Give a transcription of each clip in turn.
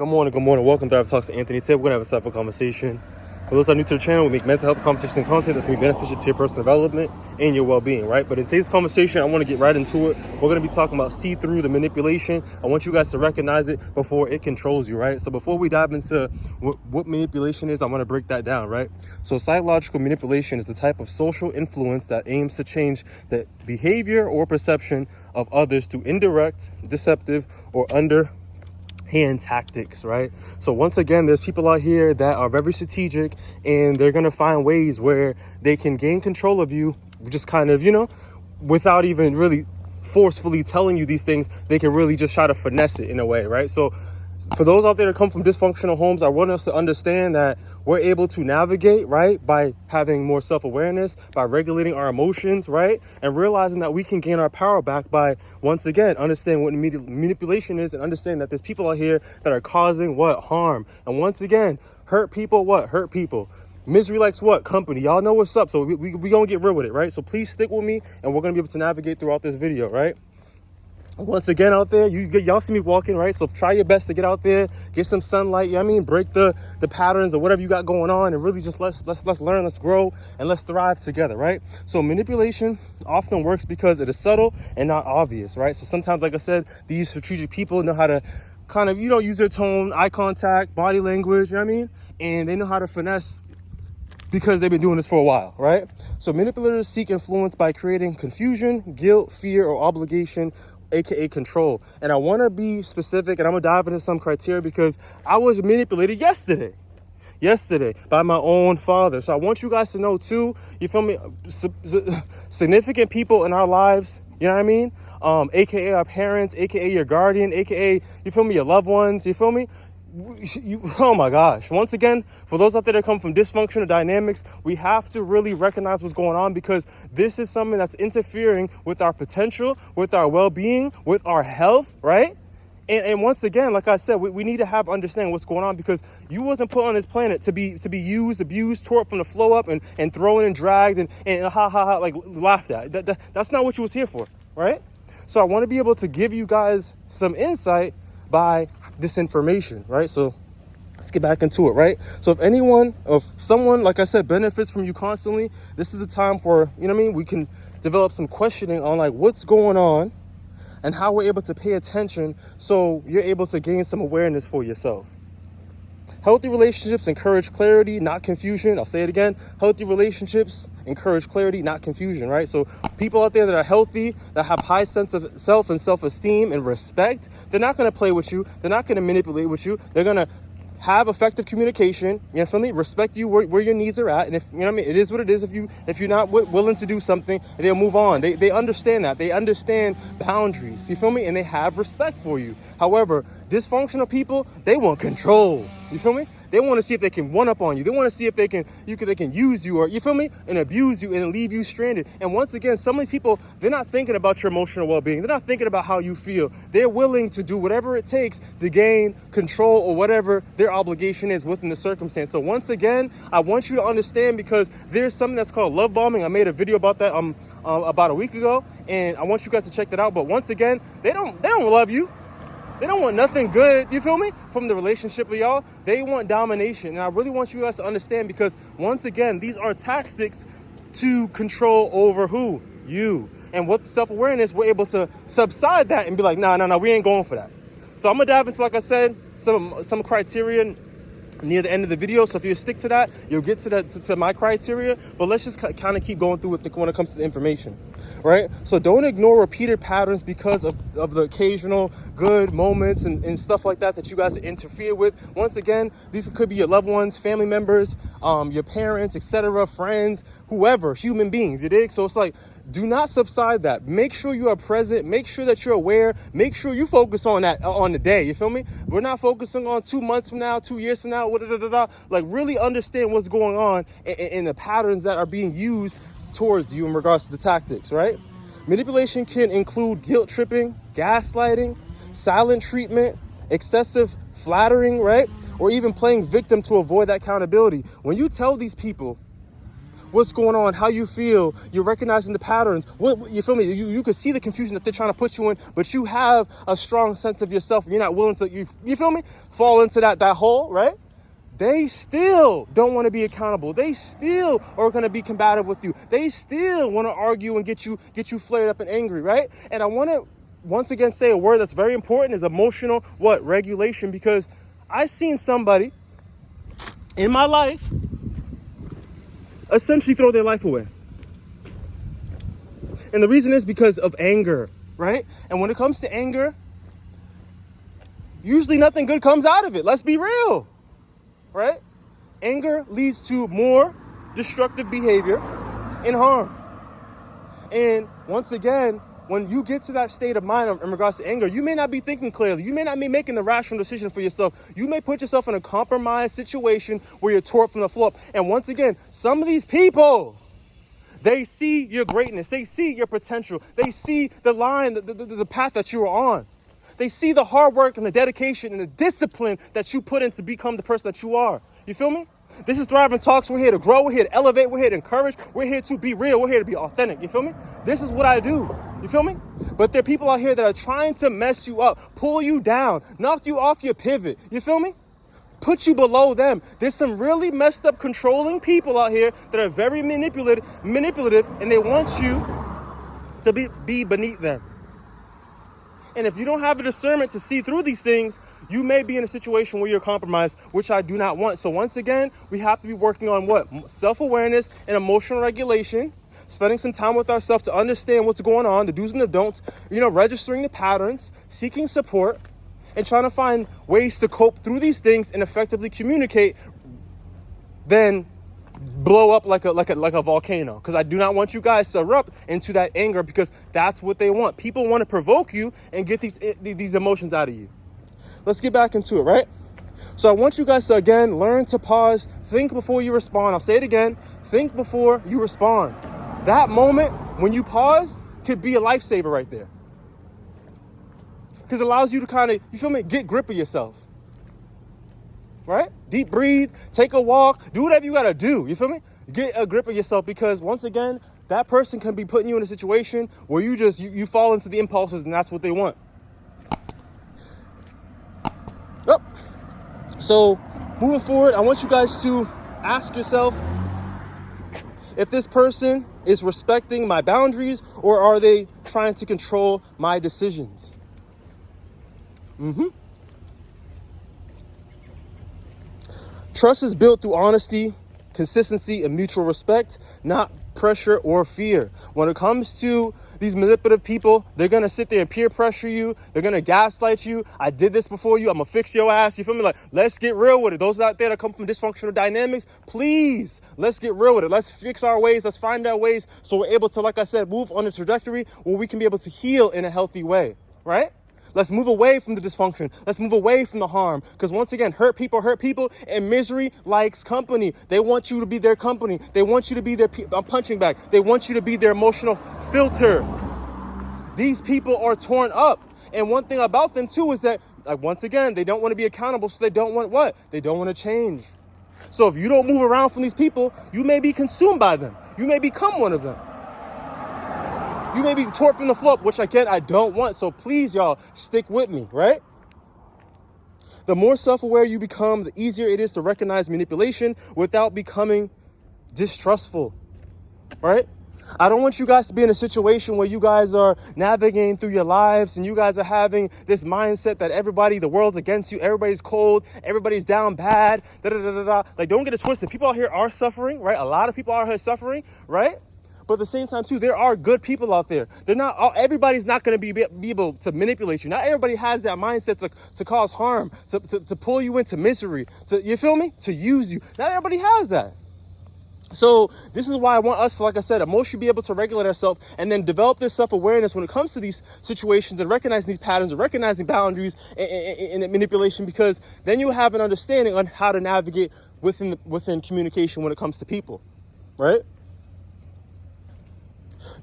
Good morning. Welcome to Talks to Anthony. Today we're going to have a simple conversation. For those that are new to the channel, we make mental health conversation and content that's going to be beneficial to your personal development and your well-being, right? But in today's conversation, I want to get right into it. We're going to be talking about see-through, the manipulation. I want you guys to recognize it before it controls you, right? So before we dive into what manipulation is, I want to break that down, right? So psychological manipulation is the type of social influence that aims to change the behavior or perception of others through indirect, deceptive, or underhand tactics, right? So once again, there's people out here that are very strategic and they're going to find ways where they can gain control of you, just kind of, without even really forcefully telling you these things. They can really just try to finesse it in a way, right? So for those out there that come from dysfunctional homes, I want us to understand that we're able to navigate, right, by having more self-awareness, by regulating our emotions, right, and realizing that we can gain our power back by, once again, understanding what manipulation is and understanding that there's people out here that are causing what? Harm. And once again, hurt people, what? Hurt people. Misery likes what? Company. Y'all know what's up, so we gonna get real with it, right? So please stick with me, and we're gonna be able to navigate throughout this video, right? Once again, out there, y'all see me walking, right? So try your best to get out there, get some sunlight, break the patterns or whatever you got going on, and really just let's learn, let's grow, and let's thrive together, right? So manipulation often works because it is subtle and not obvious, right? So sometimes, like I said, these strategic people know how to kind of, use their tone, eye contact, body language, and they know how to finesse because they've been doing this for a while, right? So manipulators seek influence by creating confusion, guilt, fear, or obligation, aka control. And I want to be specific, and I'm gonna dive into some criteria because I was manipulated yesterday by my own father. So I want you guys to know too, you feel me, significant people in our lives, aka our parents, aka your guardian, aka, you feel me, your loved ones, you feel me, oh my gosh. Once again, for those out there that come from dysfunctional dynamics, we have to really recognize what's going on because this is something that's interfering with our potential, with our well-being, with our health, right? And once again, like I said, we need to have understanding what's going on because you wasn't put on this planet to be used, abused, tore from the flow up and thrown and dragged and like laughed at. That's not what you was here for, right? So I want to be able to give you guys some insight by this information, right? So let's get back into it, right? So if someone, like I said, benefits from you constantly, this is the time for, we can develop some questioning on like what's going on and how we're able to pay attention so you're able to gain some awareness for yourself. Healthy relationships encourage clarity, not confusion. I'll say it again. Healthy relationships encourage clarity, not confusion, right? So people out there that are healthy, that have high sense of self and self-esteem and respect, they're not going to play with you. They're not going to manipulate with you. They're going to have effective communication, respect you where your needs are at. And if, it is what it is. If you're not willing to do something, they'll move on. They understand that. They understand boundaries, you feel me? And they have respect for you. However, dysfunctional people, they want control, you feel me? They want to see if they can one up on you. They want to see if they can use you, or you feel me, and abuse you and leave you stranded. And once again, some of these people, they're not thinking about your emotional well-being. They're not thinking about how you feel. They're willing to do whatever it takes to gain control or whatever their obligation is within the circumstance. So once again, I want you to understand because there's something that's called love bombing. I made a video about that about a week ago, and I want you guys to check that out. But once again, they don't love you. They don't want nothing good, you feel me, from the relationship with y'all. They want domination. And I really want you guys to understand because, once again, these are tactics to control over who? You. And with self-awareness, we're able to subside that and be like, no, we ain't going for that. So I'm going to dive into, like I said, some criteria near the end of the video. So if you stick to that, you'll get to my criteria. But let's just kind of keep going through it when it comes to the information. Right? So don't ignore repeated patterns because of the occasional good moments and stuff like that you guys interfere with. Once again, these could be your loved ones, family members, your parents, etc., friends, whoever, human beings, you dig? So it's like, do not subside that. Make sure you are present. Make sure that you're aware. Make sure you focus on that on the day. You feel me? We're not focusing on 2 months from now, 2 years from now, like really understand what's going on and the patterns that are being used towards you in regards to the tactics, right? Manipulation can include guilt tripping, gaslighting, silent treatment, excessive flattering, right? Or even playing victim to avoid that accountability. When you tell these people what's going on, how you feel. You're recognizing the patterns. You feel me? You can see the confusion that they're trying to put you in, but you have a strong sense of yourself. You're not willing to, you feel me? Fall into that hole, right? They still don't want to be accountable. They still are going to be combative with you. They still want to argue and get you flared up and angry, right? And I want to once again say a word that's very important is emotional regulation, because I've seen somebody in my life essentially throw their life away. And the reason is because of anger, right? And when it comes to anger, usually nothing good comes out of it. Let's be real, right? Anger leads to more destructive behavior and harm. And once again, when you get to that state of mind in regards to anger, you may not be thinking clearly. You may not be making the rational decision for yourself. You may put yourself in a compromised situation where you're tore from the floor up. And once again, some of these people, they see your greatness. They see your potential. They see the line, the path that you are on. They see the hard work and the dedication and the discipline that you put in to become the person that you are. You feel me? This is Thriving Talks. We're here to grow. We're here to elevate. We're here to encourage. We're here to be real. We're here to be authentic. You feel me? This is what I do. You feel me? But there are people out here that are trying to mess you up, pull you down, knock you off your pivot. You feel me? Put you below them. There's some really messed up, controlling people out here that are very manipulative, and they want you to be beneath them. And if you don't have the discernment to see through these things, you may be in a situation where you're compromised, which I do not want. So once again, we have to be working on what? Self-awareness and emotional regulation, spending some time with ourselves to understand what's going on, the do's and the don'ts, registering the patterns, seeking support, and trying to find ways to cope through these things and effectively communicate, then blow up like a volcano. Because I do not want you guys to erupt into that anger, because that's what they want. People want to provoke you and get these emotions out of you. Let's get back into it, right? So I want you guys to, again, learn to pause, think before you respond. I'll say it again, think before you respond. That moment when you pause could be a lifesaver right there. Because it allows you to kind of, get grip of yourself. Right? Deep breathe, take a walk, do whatever you got to do. You feel me? Get a grip of yourself, because once again, that person can be putting you in a situation where you fall into the impulses, and that's what they want. Yep. So moving forward, I want you guys to ask yourself if this person is respecting my boundaries, or are they trying to control my decisions? Trust is built through honesty, consistency, and mutual respect, not pressure or fear. When it comes to these manipulative people, they're going to sit there and peer pressure you. They're going to gaslight you. I did this before you. I'm going to fix your ass. You feel me? Like, let's get real with it. Those out there that come from dysfunctional dynamics, please, let's get real with it. Let's fix our ways. Let's find our ways so we're able to, like I said, move on a trajectory where we can be able to heal in a healthy way, right? Let's move away from the dysfunction. Let's move away from the harm. Because once again, hurt people, and misery likes company. They want you to be their company. They want you to be their punching bag. They want you to be their emotional filter. These people are torn up. And one thing about them too is that, once again, they don't want to be accountable, so they don't want what? They don't want to change. So if you don't move around from these people, you may be consumed by them. You may become one of them. You may be torn from the floor, which again, I don't want. So please, y'all, stick with me, right? The more self-aware you become, the easier it is to recognize manipulation without becoming distrustful, right? I don't want you guys to be in a situation where you guys are navigating through your lives and you guys are having this mindset that the world's against you, everybody's cold, everybody's down bad, Like, don't get it twisted. People out here are suffering, right? A lot of people out here suffering, right? But at the same time, too, there are good people out there. Everybody's not going to be able to manipulate you. Not everybody has that mindset to cause harm, to pull you into misery, you feel me? To use you. Not everybody has that. So this is why I want us, like I said, emotionally be able to regulate ourselves and then develop this self-awareness when it comes to these situations and recognizing these patterns and recognizing boundaries and manipulation, because then you have an understanding on how to navigate within communication when it comes to people, right?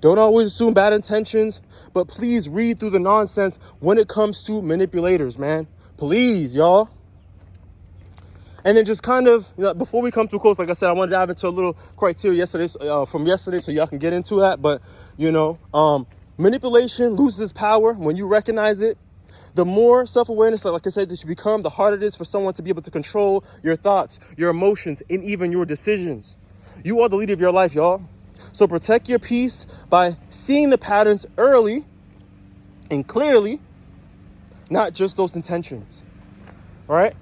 Don't always assume bad intentions, but please read through the nonsense when it comes to manipulators, man. Please, y'all. And then just kind of, before we come too close, like I said, I want to dive into a little criteria from yesterday so y'all can get into that. But, manipulation loses power when you recognize it. The more self-awareness, like I said, that you become, the harder it is for someone to be able to control your thoughts, your emotions, and even your decisions. You are the leader of your life, y'all. So protect your peace by seeing the patterns early and clearly, not just those intentions. All right?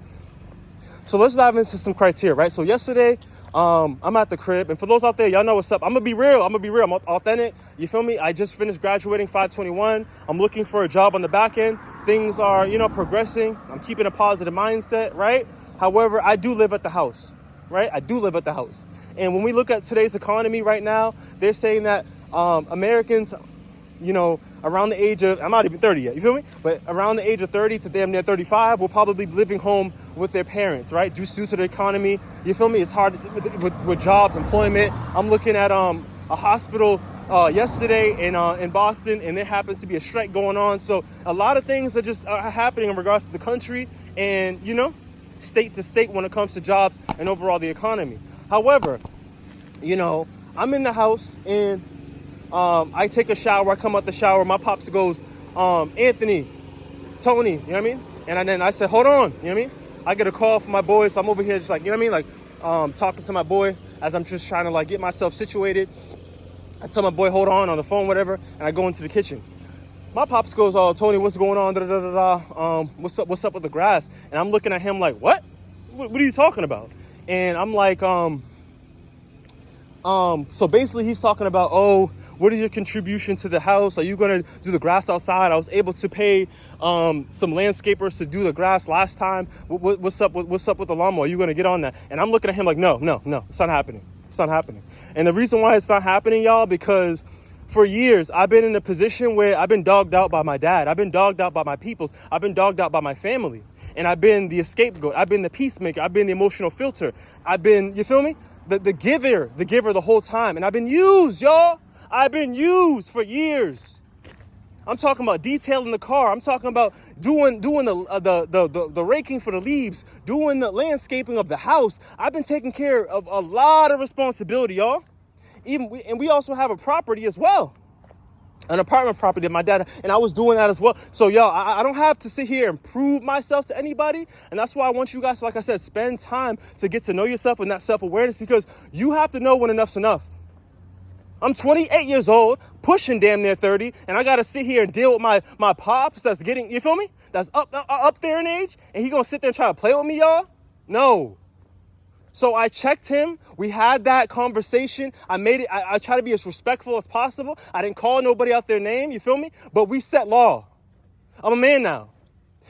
So let's dive into some criteria, right? So yesterday, I'm at the crib. And for those out there, y'all know what's up. I'm going to be real. I'm authentic. You feel me? I just finished graduating 521. I'm looking for a job on the back end. Things are, progressing. I'm keeping a positive mindset, right? However, I do live at the house, right? I do live at the house. And when we look at today's economy right now, they're saying that Americans, around the age of, I'm not even 30 yet, you feel me? But around the age of 30 to damn near 35 will probably be living home with their parents, right? Just due to the economy, you feel me? It's hard with jobs, employment. I'm looking at a hospital yesterday in Boston, and there happens to be a strike going on. So a lot of things are just happening in regards to the country and, state to state when it comes to jobs and overall the economy. However, I'm in the house and I take a shower, I come out the shower, my pops goes, Anthony, Tony, you know what I mean? And then I said, hold on, you know what I mean? I get a call from my boy, so I'm over here just like, you know what I mean? Like, talking to my boy as I'm just trying to like get myself situated. I tell my boy, hold on the phone, whatever, and I go into the kitchen. My pops goes, oh, Tony, what's going on? What's up with the grass? And I'm looking at him like, what are you talking about? And I'm like, so basically he's talking about, oh, what is your contribution to the house? Are you going to do the grass outside? I was able to pay some landscapers to do the grass last time. What's up with the lawnmower? Are you going to get on that? And I'm looking at him like, no, it's not happening. It's not happening. And the reason why it's not happening, y'all, because for years, I've been in a position where I've been dogged out by my dad. I've been dogged out by my peoples. I've been dogged out by my family. And I've been the scapegoat. I've been the peacemaker. I've been the emotional filter. I've been, you feel me? The giver the whole time. And I've been used, y'all. I've been used for years. I'm talking about detailing the car. I'm talking about doing the raking for the leaves, doing the landscaping of the house. I've been taking care of a lot of responsibility, y'all. We also have a property as well, an apartment property that my dad, and I was doing that as well. So, y'all, I don't have to sit here and prove myself to anybody. And that's why I want you guys to, like I said, spend time to get to know yourself and that self-awareness, because you have to know when enough's enough. I'm 28 years old, pushing damn near 30, and I got to sit here and deal with my pops that's getting, you feel me? That's up there in age, and he going to sit there and try to play with me, y'all? No. So I checked him. We had that conversation. I try to be as respectful as possible. I didn't call nobody out their name, you feel me? But we set law. I'm a man now.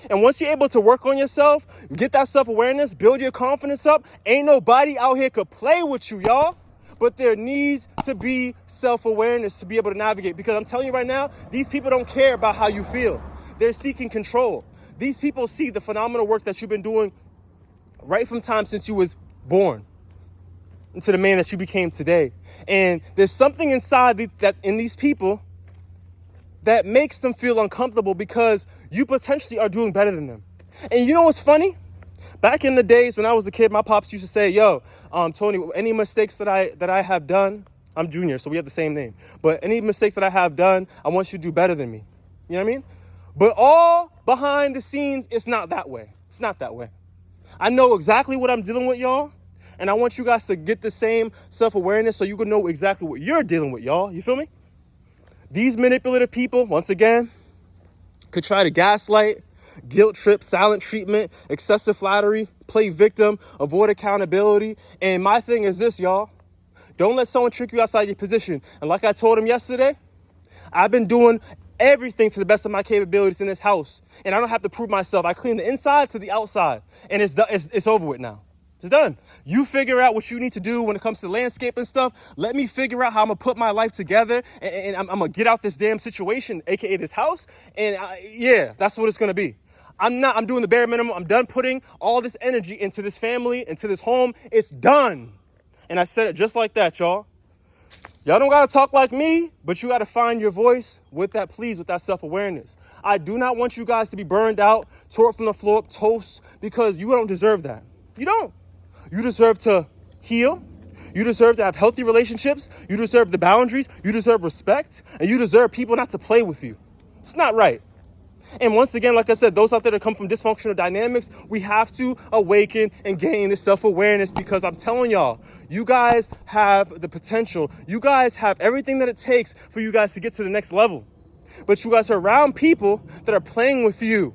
And once you're able to work on yourself, get that self-awareness, build your confidence up, ain't nobody out here could play with you, y'all. But there needs to be self-awareness to be able to navigate. Because I'm telling you right now, these people don't care about how you feel. They're seeking control. These people see the phenomenal work that you've been doing right from time since you was born into the man that you became today. And there's something inside that in these people that makes them feel uncomfortable because you potentially are doing better than them. And you know what's funny? Back in the days when I was a kid, my pops used to say, yo, Tony, any mistakes that I have done, I'm junior, so we have the same name. But any mistakes that I have done, I want you to do better than me. You know what I mean? But all behind the scenes, it's not that way. It's not that way. I know exactly what I'm dealing with, y'all. And I want you guys to get the same self-awareness so you can know exactly what you're dealing with, y'all. You feel me? These manipulative people, once again, could try to gaslight, guilt trip, silent treatment, excessive flattery, play victim, avoid accountability. And my thing is this, y'all. Don't let someone trick you outside your position. And like I told him yesterday, I've been doing everything to the best of my capabilities in this house. And I don't have to prove myself. I clean the inside to the outside. And it's over with now. It's done. You figure out what you need to do when it comes to landscape and stuff. Let me figure out how I'm going to put my life together. And I'm going to get out this damn situation, a.k.a. this house. And yeah, that's what it's going to be. I'm doing the bare minimum. I'm done putting all this energy into this family, into this home. It's done. And I said it just like that, y'all. Y'all don't got to talk like me, but you got to find your voice with that self-awareness. I do not want you guys to be burned out, tore from the floor up, toast, because you don't deserve that. You don't. You deserve to heal. You deserve to have healthy relationships. You deserve the boundaries. You deserve respect. And you deserve people not to play with you. It's not right. And once again, like I said, those out there that come from dysfunctional dynamics, we have to awaken and gain this self-awareness, because I'm telling y'all, you guys have the potential. You guys have everything that it takes for you guys to get to the next level. But you guys are around people that are playing with you,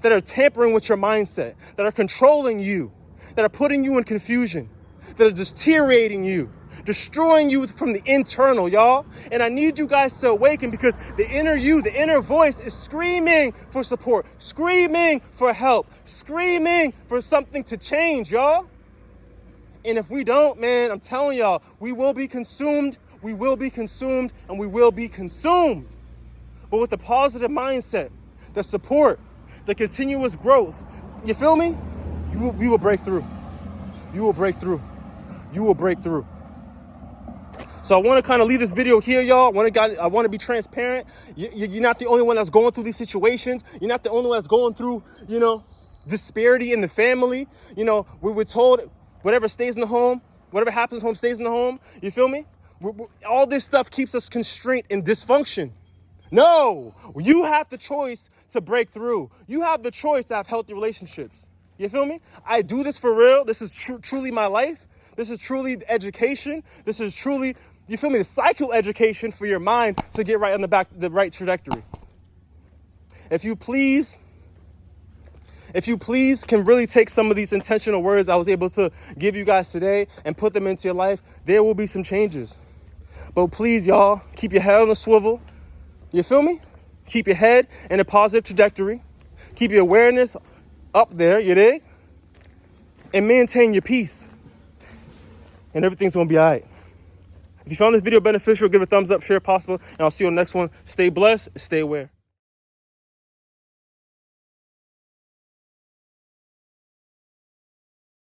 that are tampering with your mindset, that are controlling you, that are putting you in confusion, that are deteriorating you, destroying you from the internal, y'all. And I need you guys to awaken, because the inner you, the inner voice is screaming for support, screaming for help, screaming for something to change, y'all. And if we don't, man, I'm telling y'all, we will be consumed, we will be consumed, and we will be consumed. But with the positive mindset, the support, the continuous growth, you feel me? You will break through. You will break through. You will break through. So I want to kind of leave this video here, y'all. I want to be transparent. You're not the only one that's going through these situations. You're not the only one that's going through, disparity in the family. We were told whatever stays in the home, whatever happens at home stays in the home. You feel me? All this stuff keeps us constrained in dysfunction. No, you have the choice to break through. You have the choice to have healthy relationships. You feel me? I do this for real. This is truly my life. This is truly education. This is truly, you feel me, the psycho education for your mind to get right on the right trajectory. If you please can really take some of these intentional words I was able to give you guys today and put them into your life, there will be some changes. But please, y'all, keep your head on the swivel. You feel me? Keep your head in a positive trajectory. Keep your awareness up there, you dig? And maintain your peace. And everything's gonna be all right. If you found this video beneficial, give it a thumbs up, share if possible, and I'll see you on the next one. Stay blessed, stay aware.